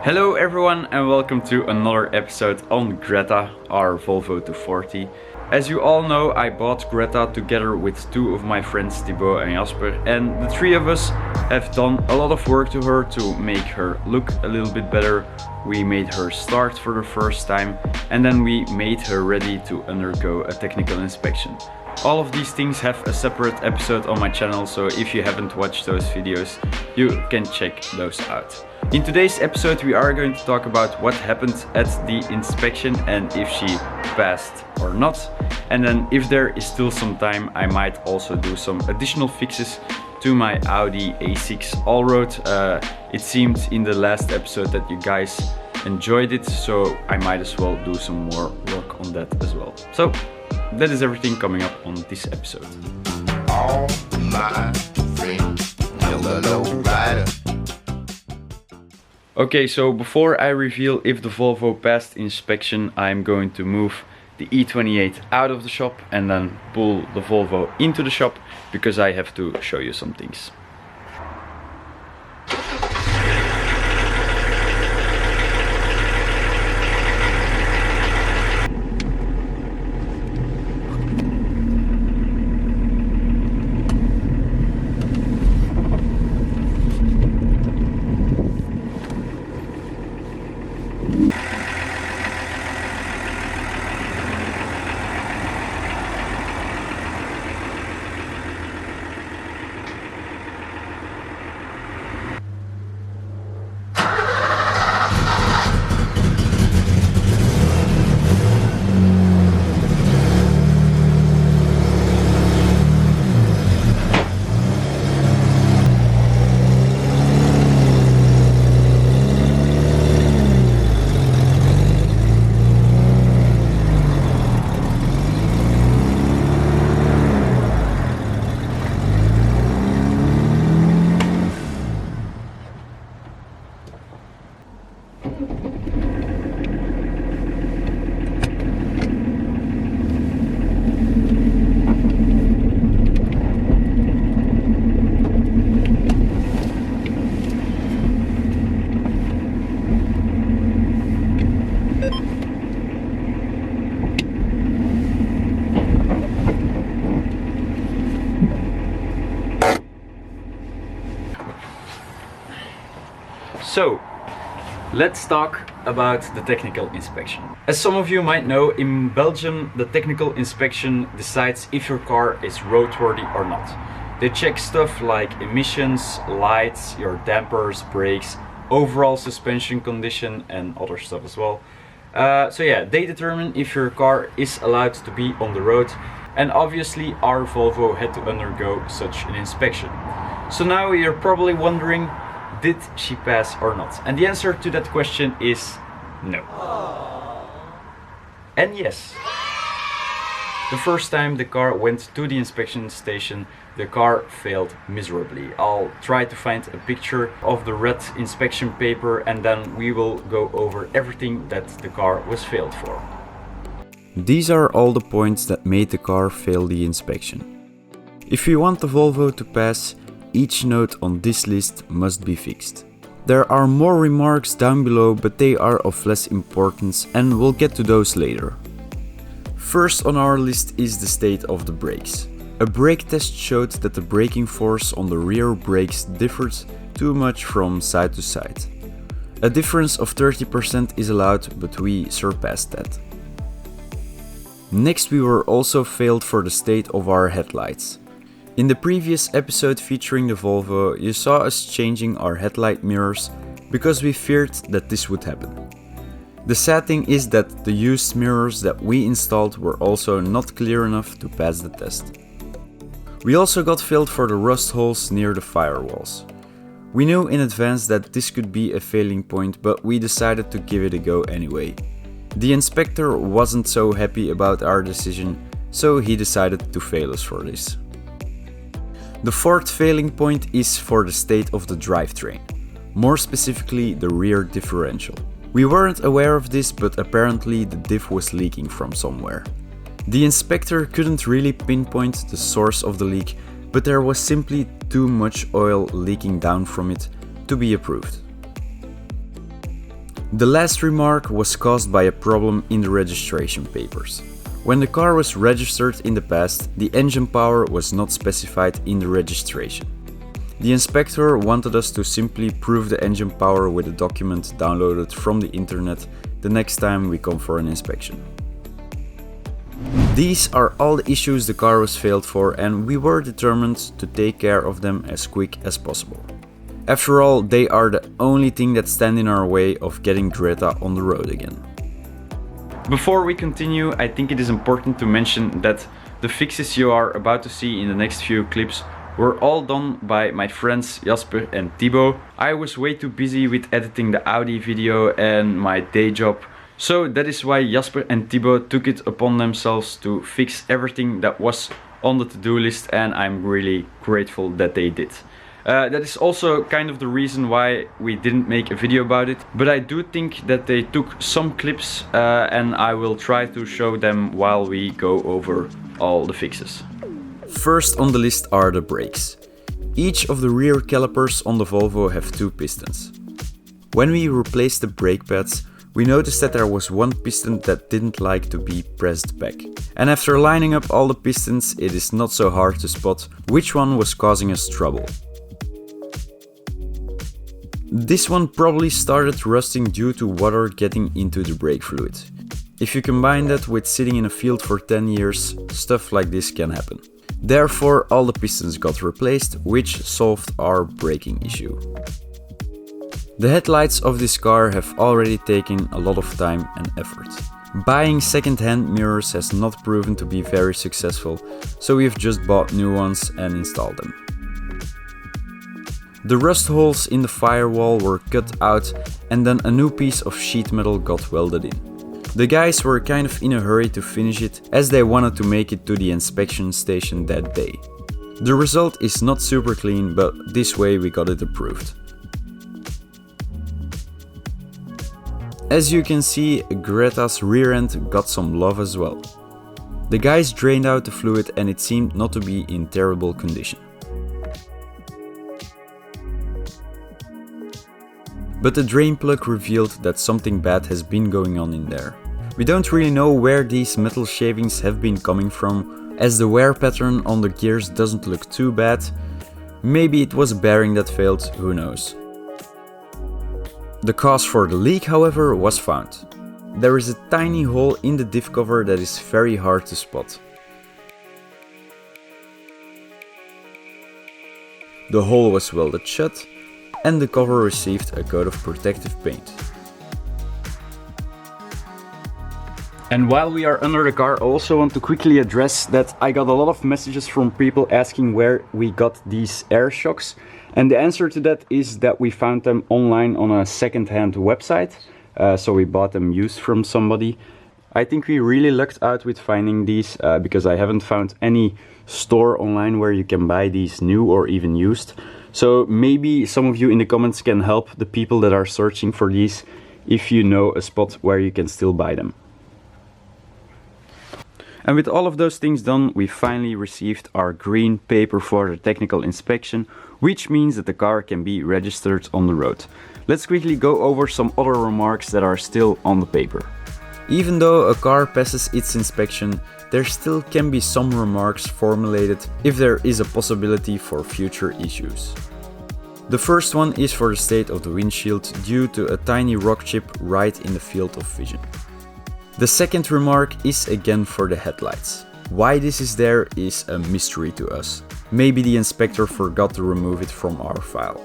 Hello everyone and welcome to another episode on Greta, our Volvo 240. As you all know, I bought Greta together with two of my friends Thibaut and Jasper, and the three of us have done a lot of work to her to make her look a little bit better. We made her start for the first time and then we made her ready to undergo a technical inspection. All of these things have a separate episode on my channel, so if you haven't watched those videos, you can check those out. In today's episode we are going to talk about what happened at the inspection and if she passed or not. And then if there is still some time, I might also do some additional fixes to my Audi A6 all-road. It seemed in the last episode that you guys enjoyed it, so I might as well do some more work on that as well. So that is everything coming up on this episode. All my friends, yellow rider. Okay, so before I reveal if the Volvo passed inspection, I'm going to move the E28 out of the shop and then pull the Volvo into the shop because I have to show you some things. So, let's talk about the technical inspection. As some of you might know, in Belgium the technical inspection decides if your car is roadworthy or not. They check stuff like emissions, lights, your dampers, brakes, overall suspension condition and other stuff as well. So yeah, they determine if your car is allowed to be on the road, and obviously our Volvo had to undergo such an inspection. So now you're probably wondering, did she pass or not? And the answer to that question is no. And yes. The first time the car went to the inspection station, the car failed miserably. I'll try to find a picture of the red inspection paper and then we will go over everything that the car was failed for. These are all the points that made the car fail the inspection. If you want the Volvo to pass, each note on this list must be fixed. There are more remarks down below, but they are of less importance and we'll get to those later. First on our list is the state of the brakes. A brake test showed that the braking force on the rear brakes differed too much from side to side. A difference of 30% is allowed, but we surpassed that. Next, we were also failed for the state of our headlights. In the previous episode featuring the Volvo, you saw us changing our headlight mirrors because we feared that this would happen. The sad thing is that the used mirrors that we installed were also not clear enough to pass the test. We also got failed for the rust holes near the firewalls. We knew in advance that this could be a failing point, but we decided to give it a go anyway. The inspector wasn't so happy about our decision, so he decided to fail us for this. The fourth failing point is for the state of the drivetrain, more specifically the rear differential. We weren't aware of this, but apparently the diff was leaking from somewhere. The inspector couldn't really pinpoint the source of the leak, but there was simply too much oil leaking down from it to be approved. The last remark was caused by a problem in the registration papers. When the car was registered in the past, the engine power was not specified in the registration. The inspector wanted us to simply prove the engine power with a document downloaded from the internet the next time we come for an inspection. These are all the issues the car was failed for, and we were determined to take care of them as quick as possible. After all, they are the only thing that stand in our way of getting Greta on the road again. Before we continue, I think it is important to mention that the fixes you are about to see in the next few clips were all done by my friends Jasper and Thibaut. I was way too busy with editing the Audi video and my day job, so that is why Jasper and Thibaut took it upon themselves to fix everything that was on the to-do list, and I'm really grateful that they did. That is also kind of the reason why we didn't make a video about it, but I do think that they took some clips and I will try to show them while we go over all the fixes. First on the list are the brakes. Each of the rear calipers on the Volvo have two pistons. When we replaced the brake pads, we noticed that there was one piston that didn't like to be pressed back. And after lining up all the pistons, it is not so hard to spot which one was causing us trouble. This one probably started rusting due to water getting into the brake fluid. If you combine that with sitting in a field for 10 years, stuff like this can happen. Therefore, all the pistons got replaced, which solved our braking issue. The headlights of this car have already taken a lot of time and effort. Buying second-hand mirrors has not proven to be very successful, so we've just bought new ones and installed them. The rust holes in the firewall were cut out, and then a new piece of sheet metal got welded in. The guys were kind of in a hurry to finish it, as they wanted to make it to the inspection station that day. The result is not super clean, but this way we got it approved. As you can see, Greta's rear end got some love as well. The guys drained out the fluid and it seemed not to be in terrible condition. But the drain plug revealed that something bad has been going on in there. We don't really know where these metal shavings have been coming from, as the wear pattern on the gears doesn't look too bad. Maybe it was a bearing that failed, who knows. The cause for the leak, however, was found. There is a tiny hole in the diff cover that is very hard to spot. The hole was welded shut, and the cover received a coat of protective paint. And while we are under the car, I also want to quickly address that I got a lot of messages from people asking where we got these air shocks. And the answer to that is that we found them online on a second-hand website. So we bought them used from somebody. I think we really lucked out with finding these because I haven't found any store online where you can buy these new or even used. So maybe some of you in the comments can help the people that are searching for these if you know a spot where you can still buy them. And with all of those things done, we finally received our green paper for the technical inspection, which means that the car can be registered on the road. Let's quickly go over some other remarks that are still on the paper. Even though a car passes its inspection, there still can be some remarks formulated if there is a possibility for future issues. The first one is for the state of the windshield due to a tiny rock chip right in the field of vision. The second remark is again for the headlights. Why this is there is a mystery to us. Maybe the inspector forgot to remove it from our file.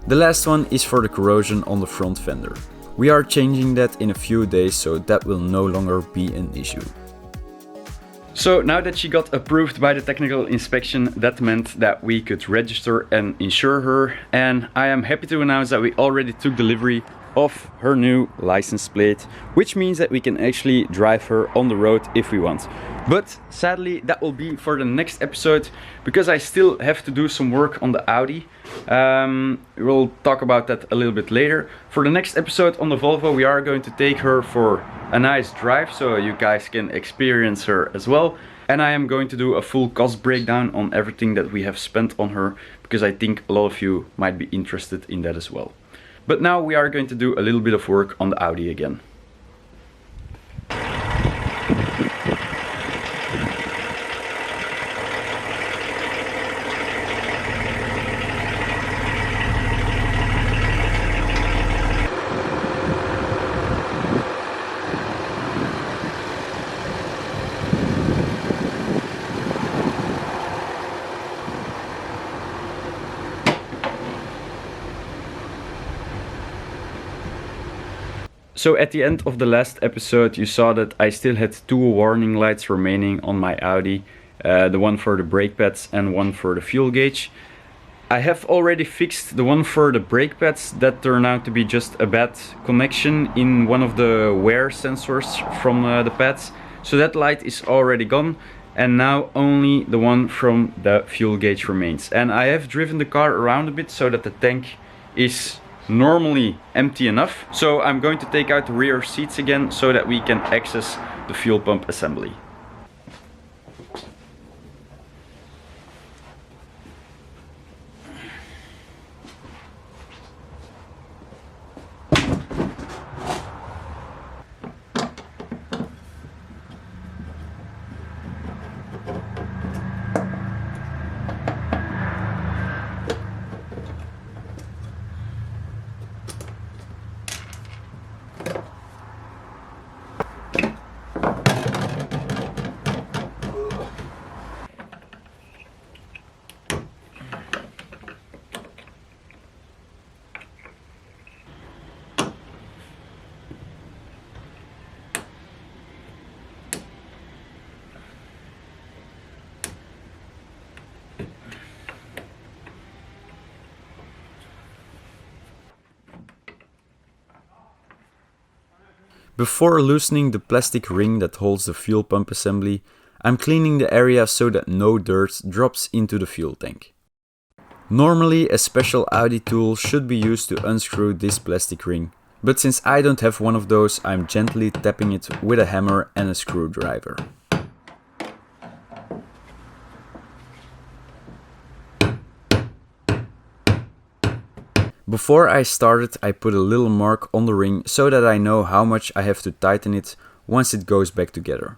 The last one is for the corrosion on the front fender. We are changing that in a few days, so that will no longer be an issue. So now that she got approved by the technical inspection, that meant that we could register and insure her. And I am happy to announce that we already took delivery of her new license plate, which means that we can actually drive her on the road if we want. But sadly, that will be for the next episode because I still have to do some work on the Audi. We'll talk about that a little bit later. For the next episode on the Volvo, we are going to take her for a nice drive so you guys can experience her as well. And I am going to do a full cost breakdown on everything that we have spent on her because I think a lot of you might be interested in that as well. But now we are going to do a little bit of work on the Audi again. So at the end of the last episode you saw that I still had 2 warning lights remaining on my Audi. The one for the brake pads and one for the fuel gauge. I have already fixed the one for the brake pads. That turned out to be just a bad connection in one of the wear sensors from the pads. So that light is already gone, and now only the one from the fuel gauge remains. And I have driven the car around a bit so that the tank is normally empty enough. So I'm going to take out the rear seats again so that we can access the fuel pump assembly. Before loosening the plastic ring that holds the fuel pump assembly, I'm cleaning the area so that no dirt drops into the fuel tank. Normally a special Audi tool should be used to unscrew this plastic ring, but since I don't have one of those, I'm gently tapping it with a hammer and a screwdriver. Before I started, I put a little mark on the ring so that I know how much I have to tighten it once it goes back together.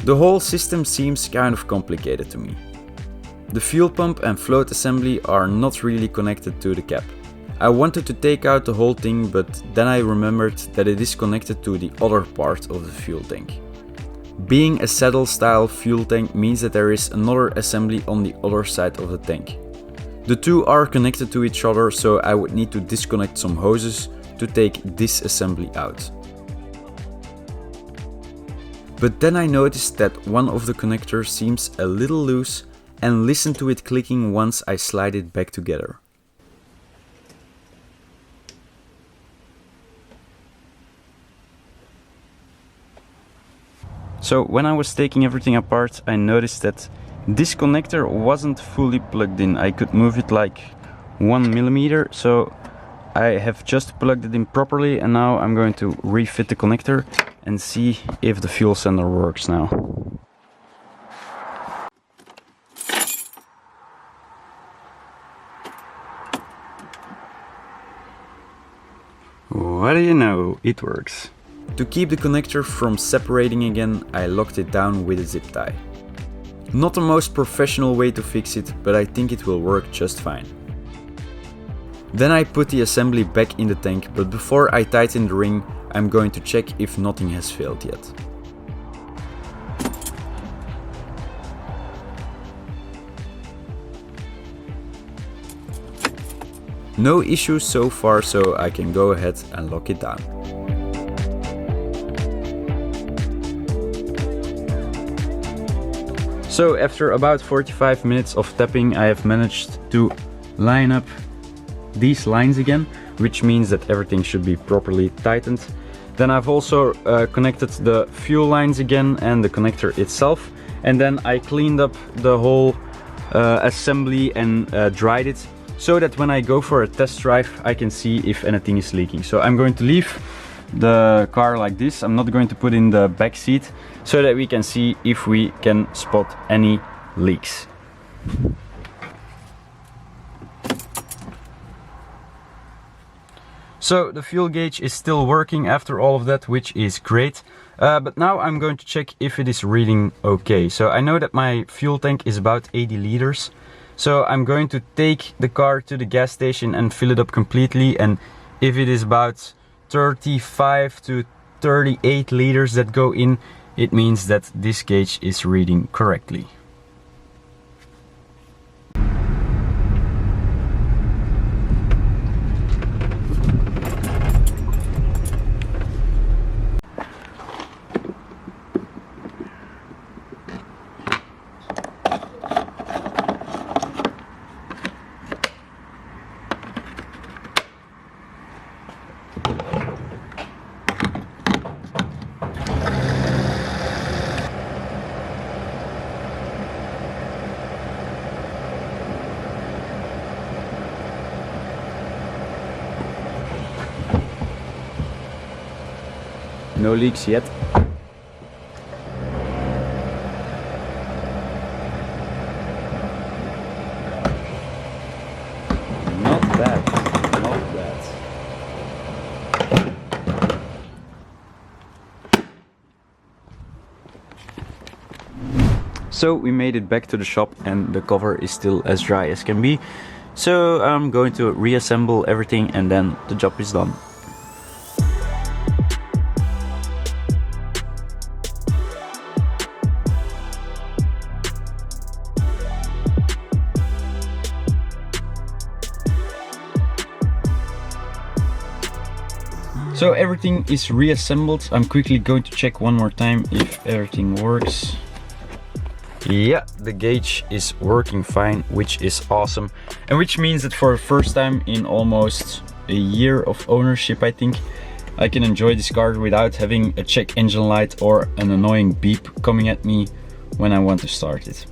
The whole system seems kind of complicated to me. The fuel pump and float assembly are not really connected to the cap. I wanted to take out the whole thing, but then I remembered that it is connected to the other part of the fuel tank. Being a saddle style fuel tank means that there is another assembly on the other side of the tank. The two are connected to each other, so I would need to disconnect some hoses to take this assembly out. But then I noticed that one of the connectors seems a little loose and listen to it clicking once I slide it back together. So when I was taking everything apart, I noticed that this connector wasn't fully plugged in. I could move it like 1 millimeter, so I have just plugged it in properly, and now I'm going to refit the connector and see if the fuel sender works now. What do you know, it works. To keep the connector from separating again, I locked it down with a zip tie. Not the most professional way to fix it, but I think it will work just fine. Then I put the assembly back in the tank, but before I tighten the ring, I'm going to check if nothing has failed yet. No issues so far, so I can go ahead and lock it down. So after about 45 minutes of tapping, I have managed to line up these lines again, which means that everything should be properly tightened. Then I've also connected the fuel lines again and the connector itself, and then I cleaned up the whole assembly and dried it, so that when I go for a test drive I can see if anything is leaking. So I'm going to leave the car like this. I'm not going to put in the back seat, so that we can see if we can spot any leaks. So the fuel gauge is still working after all of that, which is great. But now I'm going to check if it is reading okay. So I know that my fuel tank is about 80 liters. So I'm going to take the car to the gas station and fill it up completely. And if it is about 35 to 38 liters that go in, it means that this gauge is reading correctly. No leaks yet. Not bad, not bad. So we made it back to the shop and the cover is still as dry as can be. So I'm going to reassemble everything and then the job is done. So everything is reassembled. I'm quickly going to check one more time if everything works. Yeah, the gauge is working fine, which is awesome. And which means that for the first time in almost a year of ownership, I think, I can enjoy this car without having a check engine light or an annoying beep coming at me when I want to start it.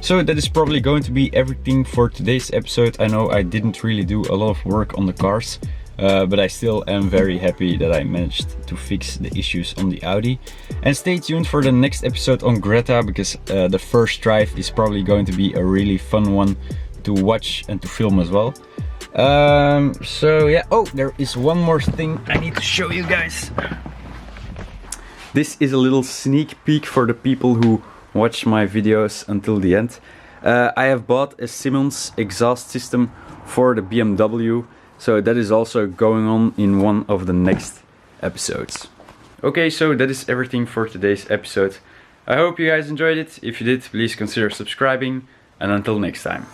So that is probably going to be everything for today's episode. I know I didn't really do a lot of work on the cars. But I still am very happy that I managed to fix the issues on the Audi. And stay tuned for the next episode on Greta, because the first drive is probably going to be a really fun one to watch and to film as well. So yeah, oh, there is one more thing I need to show you guys. This is a little sneak peek for the people who watch my videos until the end. I have bought a Simmons exhaust system for the BMW. So that is also going on in one of the next episodes. Okay, so that is everything for today's episode. I hope you guys enjoyed it. If you did, please consider subscribing. And until next time.